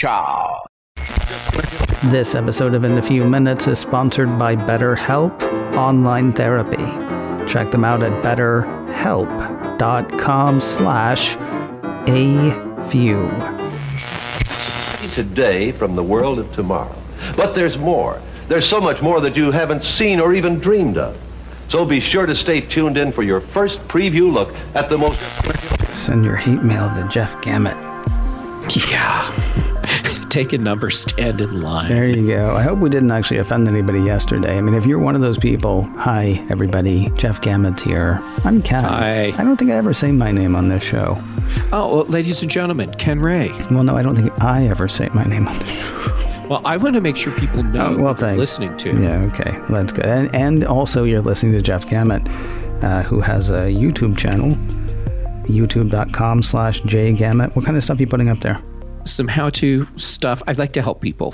Ciao. This episode of In the Few Minutes is sponsored by BetterHelp Online Therapy. Check them out at betterhelp.com/afew. Today from the world of tomorrow. But there's more. There's so much more that you haven't seen or even dreamed of. So be sure to stay tuned in for your first preview look at the most... Send your hate mail to Jeff Gamet. Yeah. Take a number, stand in line. There you go. I hope we didn't actually offend anybody yesterday. I mean, if you're one of those people, hi, everybody. Jeff Gamet's here. I'm Ken. Hi. I don't think I ever say my name on this show. Oh, well, ladies and gentlemen, Ken Ray. Well, no, I don't think I ever say my name on the show. Well, I want to make sure people know what they're listening to. Yeah, okay. Well, that's good. And also, you're listening to Jeff Gamet, who has a YouTube channel, youtube.com/jgamet. What kind of stuff are you putting up there? Some how-to stuff. I'd like to help people.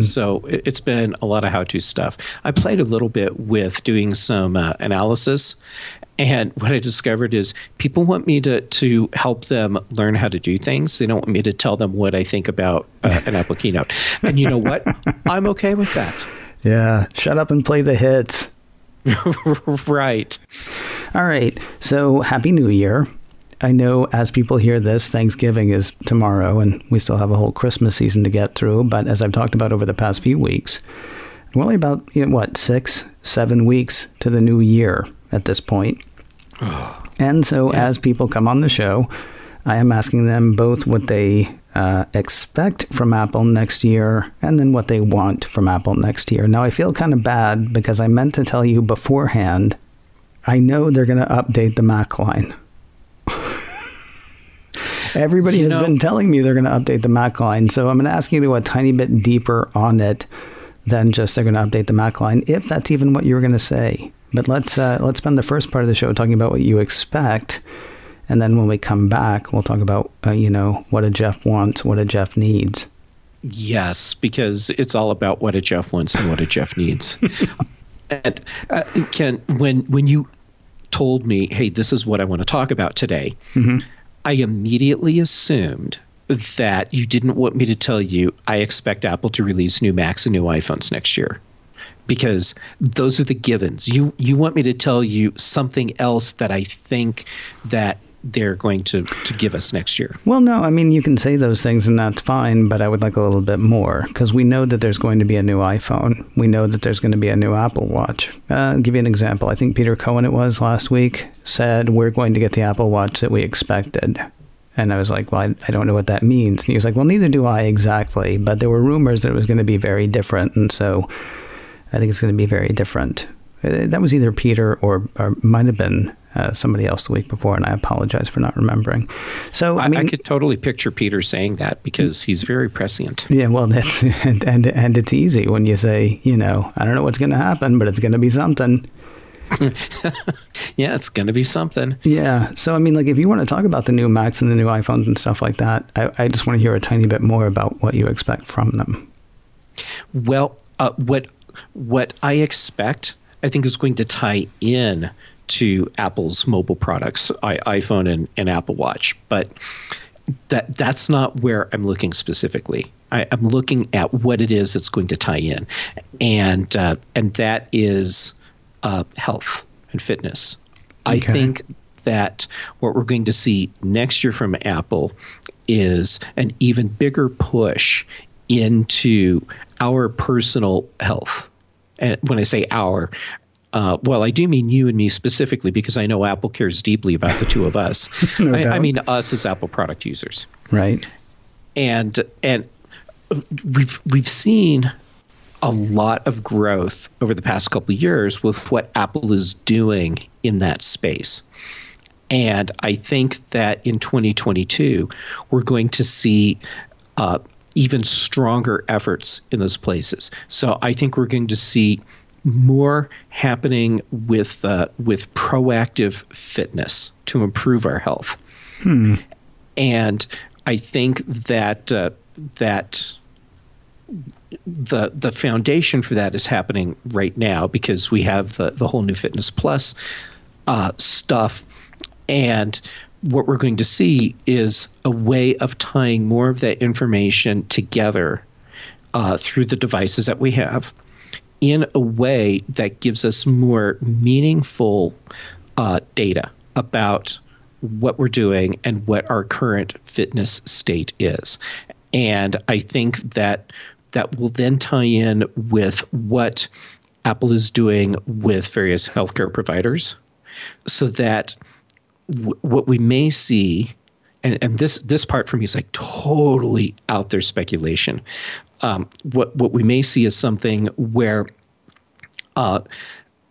So it's been a lot of how-to stuff. I played a little bit with doing some analysis. And what I discovered is people want me to help them learn how to do things. They don't want me to tell them what I think about an Apple keynote. And you know what? I'm okay with that. Yeah. Shut up and play the hits. Right. All right. So happy New Year. I know as people hear this, Thanksgiving is tomorrow, and we still have a whole Christmas season to get through. But as I've talked about over the past few weeks, we're only about, 6-7 weeks to the new year at this point. And so as people come on the show, I am asking them both what they expect from Apple next year and then what they want from Apple next year. Now, I feel kind of bad because I meant to tell you beforehand, I know they're going to update the Mac line. Everybody has been telling me they're going to update the Mac line, so I'm going to ask you to go a tiny bit deeper on it than just they're going to update the Mac line, if that's even what you were going to say. But let's spend the first part of the show talking about what you expect, and then when we come back, we'll talk about what a Jeff wants, what a Jeff needs. Yes, because it's all about what a Jeff wants and what a Jeff needs. And Ken, when you told me, hey, this is what I want to talk about today, I immediately assumed that you didn't want me to tell you I expect Apple to release new Macs and new iPhones next year, because those are the givens. You want me to tell you something else that I think that they're going to give us next year. Well, no, I mean, you can say those things and that's fine, but I would like a little bit more, because we know that there's going to be a new iPhone. We know that there's going to be a new Apple Watch. I'll give you an example. I think Peter Cohen, it was last week, said we're going to get the Apple Watch that we expected. And I was like, well, I don't know what that means. And he was like, well, neither do I exactly. But there were rumors that it was going to be very different. And so I think it's going to be very different. That was either Peter or might have been somebody else the week before, and I apologize for not remembering. So I could totally picture Peter saying that because he's very prescient. Yeah, well, that's and it's easy when you say, I don't know what's going to happen, but it's going to be something. Yeah, it's going to be something. Yeah. So, I mean, like, if you want to talk about the new Macs and the new iPhones and stuff like that, I just want to hear a tiny bit more about what you expect from them. Well, what I expect, I think, is going to tie in to Apple's mobile products, iPhone and Apple Watch. But that's not where I'm looking specifically. I'm looking at what it is that's going to tie in. And that is health and fitness. Okay. I think that what we're going to see next year from Apple is an even bigger push into our personal health. And when I say our, well, I do mean you and me specifically, because I know Apple cares deeply about the two of us. No doubt. I mean us as Apple product users. Right. And we've seen a lot of growth over the past couple of years with what Apple is doing in that space. And I think that in 2022, we're going to see even stronger efforts in those places. So I think we're going to see more happening with proactive fitness to improve our health. And I think that the foundation for that is happening right now, because we have the whole new Fitness Plus stuff, and what we're going to see is a way of tying more of that information together through the devices that we have in a way that gives us more meaningful data about what we're doing and what our current fitness state is. And I think that will then tie in with what Apple is doing with various healthcare providers, so that what we may see, and this part for me is like totally out there speculation. What we may see is something where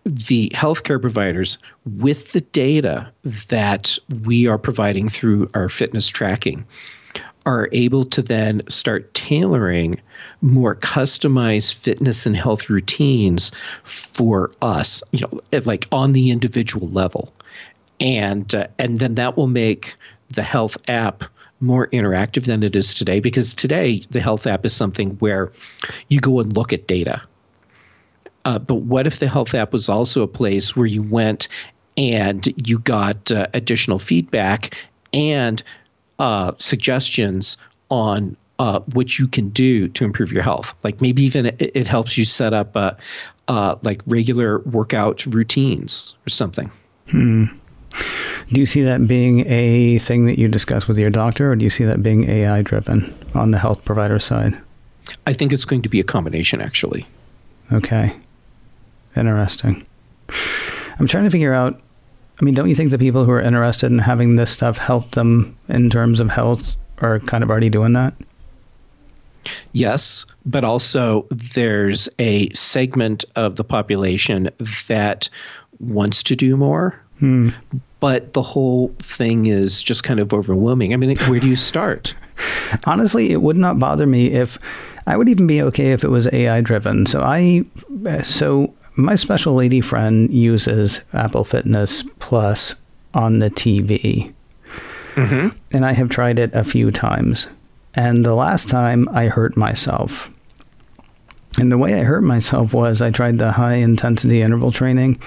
the healthcare providers, with the data that we are providing through our fitness tracking, are able to then start tailoring more customized fitness and health routines for us, like on the individual level. And then that will make the health app more interactive than it is today, because today the health app is something where you go and look at data. But what if the health app was also a place where you went and you got additional feedback and suggestions on what you can do to improve your health? Like maybe even it helps you set up like regular workout routines or something. Do you see that being a thing that you discuss with your doctor, or do you see that being AI driven on the health provider side? I think it's going to be a combination, actually. Okay. Interesting. I'm trying to figure out, I mean, don't you think the people who are interested in having this stuff help them in terms of health are kind of already doing that? Yes, but also there's a segment of the population that wants to do more. But the whole thing is just kind of overwhelming. I mean, where do you start? Honestly, it would not bother me if, I would even be okay if it was AI driven. So my special lady friend uses Apple Fitness Plus on the TV. Mm-hmm. And I have tried it a few times. And the last time I hurt myself. And the way I hurt myself was I tried the high intensity interval training,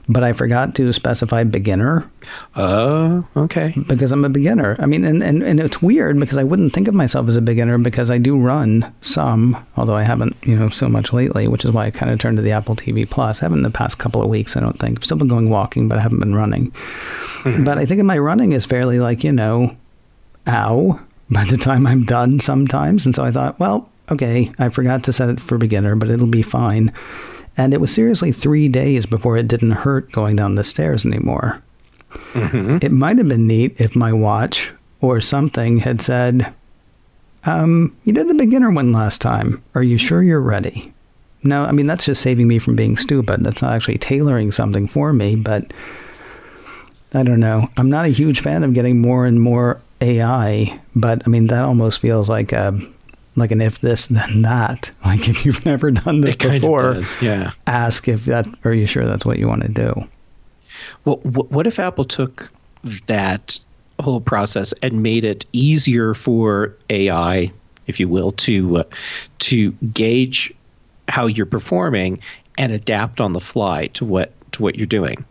but I forgot to specify beginner. Oh, okay. Because I'm a beginner. I mean, and it's weird because I wouldn't think of myself as a beginner because I do run some, although I haven't, so much lately, which is why I kind of turned to the Apple TV Plus. I haven't in the past couple of weeks, I don't think. I've still been going walking, but I haven't been running. Mm-hmm. But I think my running is fairly like, ow, by the time I'm done sometimes. And so I thought, well, okay, I forgot to set it for beginner, but it'll be fine. And it was seriously 3 days before it didn't hurt going down the stairs anymore. Mm-hmm. It might have been neat if my watch or something had said, you did the beginner one last time. Are you sure you're ready? No, I mean, that's just saving me from being stupid. That's not actually tailoring something for me, but I don't know. I'm not a huge fan of getting more and more AI, but I mean, that almost feels like an if this, then that. Like if you've never done this before, yeah. Ask are you sure that's what you want to do? Well, what if Apple took that whole process and made it easier for AI, if you will, to gauge how you're performing and adapt on the fly to what you're doing?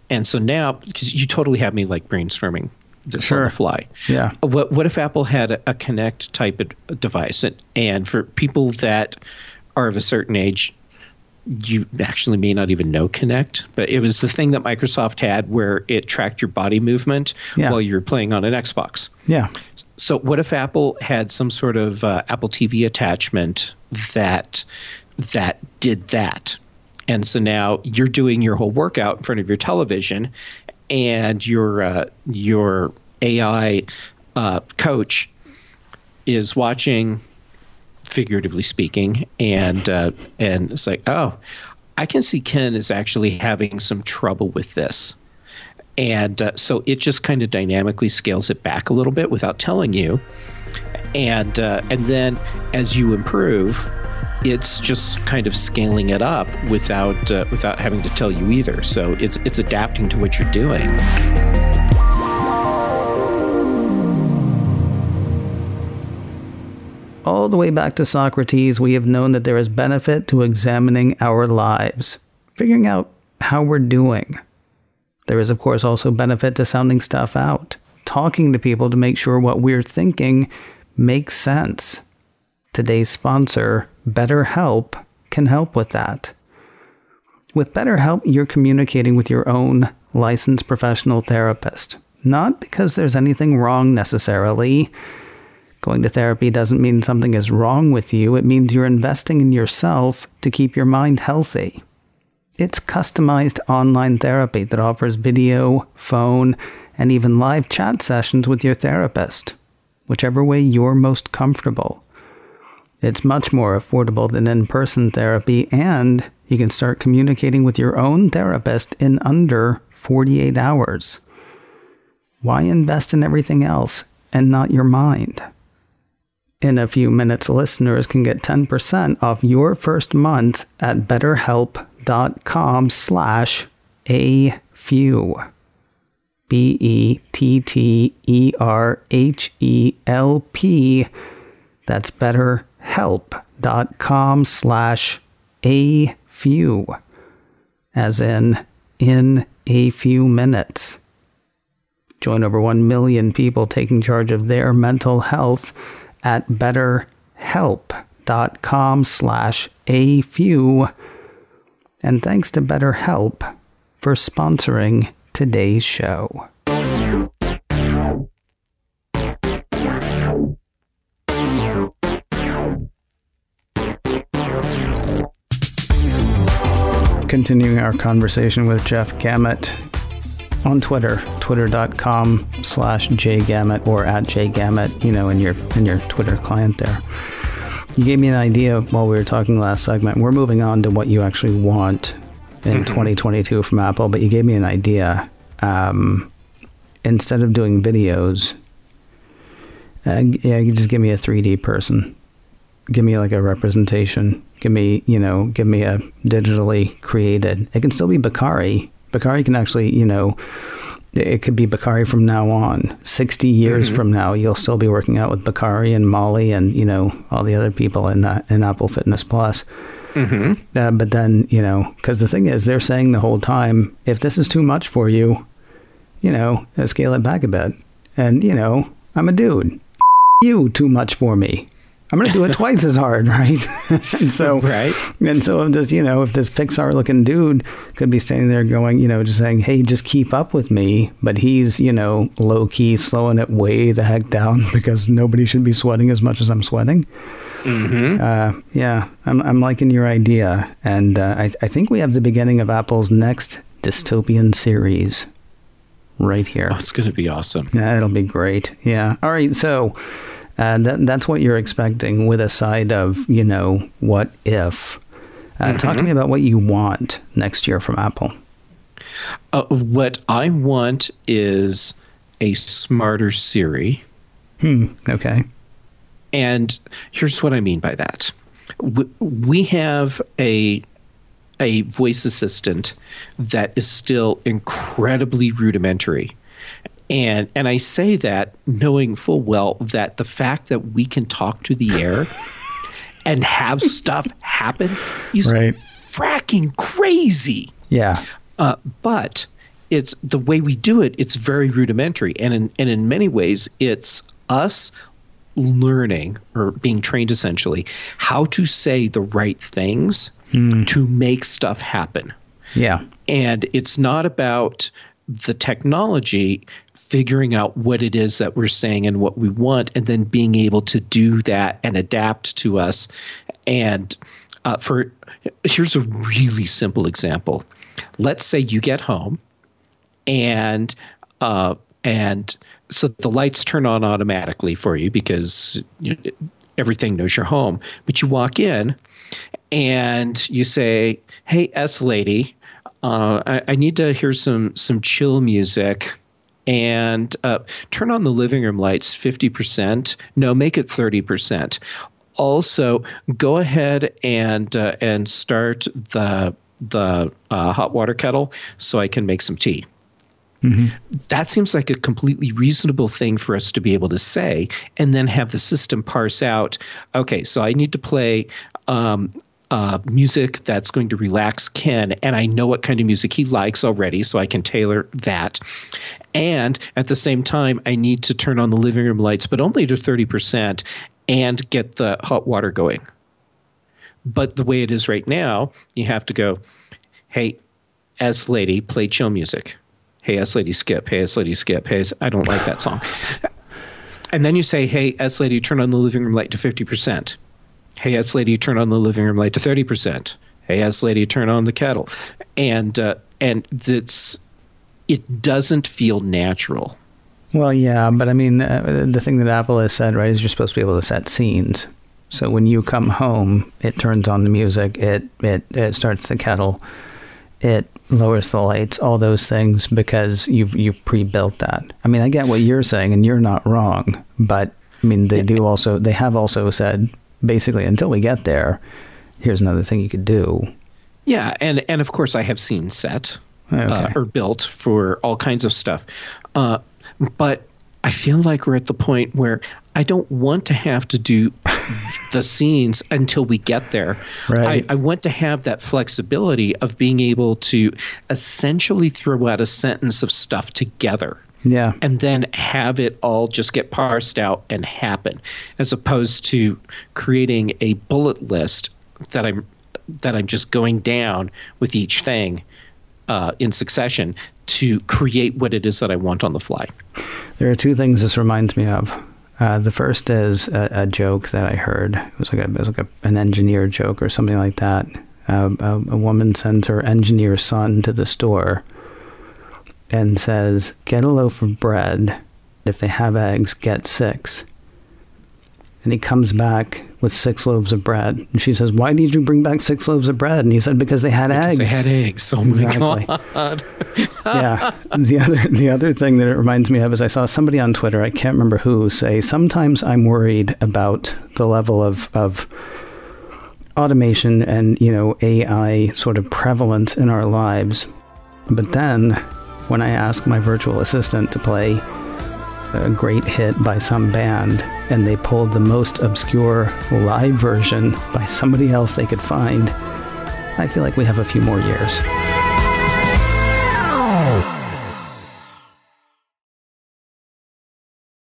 And so now, because you totally have me like brainstorming this on the fly. Yeah. What if Apple had a Connect type of device, and for people that are of a certain age, you actually may not even know Connect, but it was the thing that Microsoft had where it tracked your body movement while you're playing on an Xbox. Yeah. So what if Apple had some sort of Apple TV attachment that did that? And so now you're doing your whole workout in front of your television, and your AI coach is watching, figuratively speaking, and it's like, oh, I can see Ken is actually having some trouble with this. And so it just kind of dynamically scales it back a little bit without telling you. And then as you improve, it's just kind of scaling it up without having to tell you either. So it's adapting to what you're doing. All the way back to Socrates, we have known that there is benefit to examining our lives, figuring out how we're doing. There is, of course, also benefit to sounding stuff out, talking to people to make sure what we're thinking makes sense. Today's sponsor, BetterHelp, can help with that. With BetterHelp, you're communicating with your own licensed professional therapist. Not because there's anything wrong necessarily. Going to therapy doesn't mean something is wrong with you. It means you're investing in yourself to keep your mind healthy. It's customized online therapy that offers video, phone, and even live chat sessions with your therapist, whichever way you're most comfortable. It's much more affordable than in-person therapy, and you can start communicating with your own therapist in under 48 hours. Why invest in everything else and not your mind? In a few minutes, listeners can get 10% off your first month at betterhelp.com/afew. BETTERHELP. That's betterhelp.com/afew. As in a few minutes. Join over 1 million people taking charge of their mental health at betterhelp.com/afew. And thanks to BetterHelp for sponsoring today's show. Continuing our conversation with Jeff Gamet on Twitter, twitter.com/jgamet or @jgamet, in your Twitter client there. You gave me an idea while we were talking last segment. We're moving on to what you actually want in 2022 from Apple, but you gave me an idea. Instead of doing videos, you just give me a 3D person. Give me like a representation. Give me a digitally created. It can still be Bakari. Bakari can actually, it could be Bakari from now on. 60 years from now, you'll still be working out with Bakari and Molly and, all the other people in Apple Fitness Plus. But then, because the thing is, they're saying the whole time, if this is too much for you, scale it back a bit. And, I'm a dude. You too much for me. I'm going to do it twice as hard, right? And so, if this Pixar looking dude could be standing there going, just saying, hey, just keep up with me. But he's, low key slowing it way the heck down because nobody should be sweating as much as I'm sweating. I'm liking your idea. And I think we have the beginning of Apple's next dystopian series right here. Oh, it's going to be awesome. Yeah, it'll be great. Yeah. All right. So that's what you're expecting with a side of, what if. Talk to me about what you want next year from Apple. What I want is a smarter Siri. Okay. And here's what I mean by that. We have a voice assistant that is still incredibly rudimentary. And I say that knowing full well that the fact that we can talk to the air and have stuff happen is fracking crazy. Yeah. But it's the way we do it. It's very rudimentary, and in many ways, it's us learning or being trained essentially how to say the right things to make stuff happen. Yeah. And it's not about the technology figuring out what it is that we're saying and what we want, and then being able to do that and adapt to us. And here's a really simple example. Let's say you get home and so the lights turn on automatically for you because everything knows you're home. But you walk in and you say, "Hey, S lady, I need to hear some chill music, and turn on the living room lights 50%. No, make it 30%. Also, go ahead and start the hot water kettle so I can make some tea." That seems like a completely reasonable thing for us to be able to say, and then have the system parse out, okay, so I need to play music that's going to relax Ken, and I know what kind of music he likes already, so I can tailor that. And at the same time, I need to turn on the living room lights, but only to 30%, and get the hot water going. But the way it is right now, you have to go, hey, S Lady, play chill music. Hey, S Lady, skip. Hey, S Lady, skip. Hey, I don't like that song. And then you say, hey, S Lady, turn on the living room light to 50%. Hey, S Lady, turn on the living room light to 30%. Hey, S Lady, turn on the kettle. And it doesn't feel natural. Well, yeah, but I mean, the thing that Apple has said, right, is you're supposed to be able to set scenes. So when you come home, it turns on the music, it starts the kettle, it lowers the lights, all those things, because you've pre-built that. I mean, I get what you're saying, and you're not wrong, but I mean, they have also said, basically, until we get there, here's another thing you could do. Yeah, and of course I have seen set or built for all kinds of stuff. But I feel like we're at the point where I don't want to have to do the scenes until we get there. Right. I want to have that flexibility of being able to essentially throw out a sentence of stuff together. Yeah. And then have it all just get parsed out and happen, as opposed to creating a bullet list that I'm just going down with each thing in succession to create what it is that I want on the fly. There are two things this reminds me of. The first is a joke that I heard. It was like an engineer joke or something like that. A woman sends her engineer son to the store and says, get a loaf of bread. If they have eggs, get 6. And he comes back with 6 loaves of bread. And she says, why did you bring back 6 loaves of bread? And he said, because they had eggs. They had eggs. Oh, exactly. My God. Yeah. The other thing that it reminds me of is I saw somebody on Twitter, I can't remember who, say, sometimes I'm worried about the level of automation and, AI sort of prevalence in our lives. But then when I ask my virtual assistant to play a great hit by some band and they pulled the most obscure live version by somebody else they could find, I feel like we have a few more years.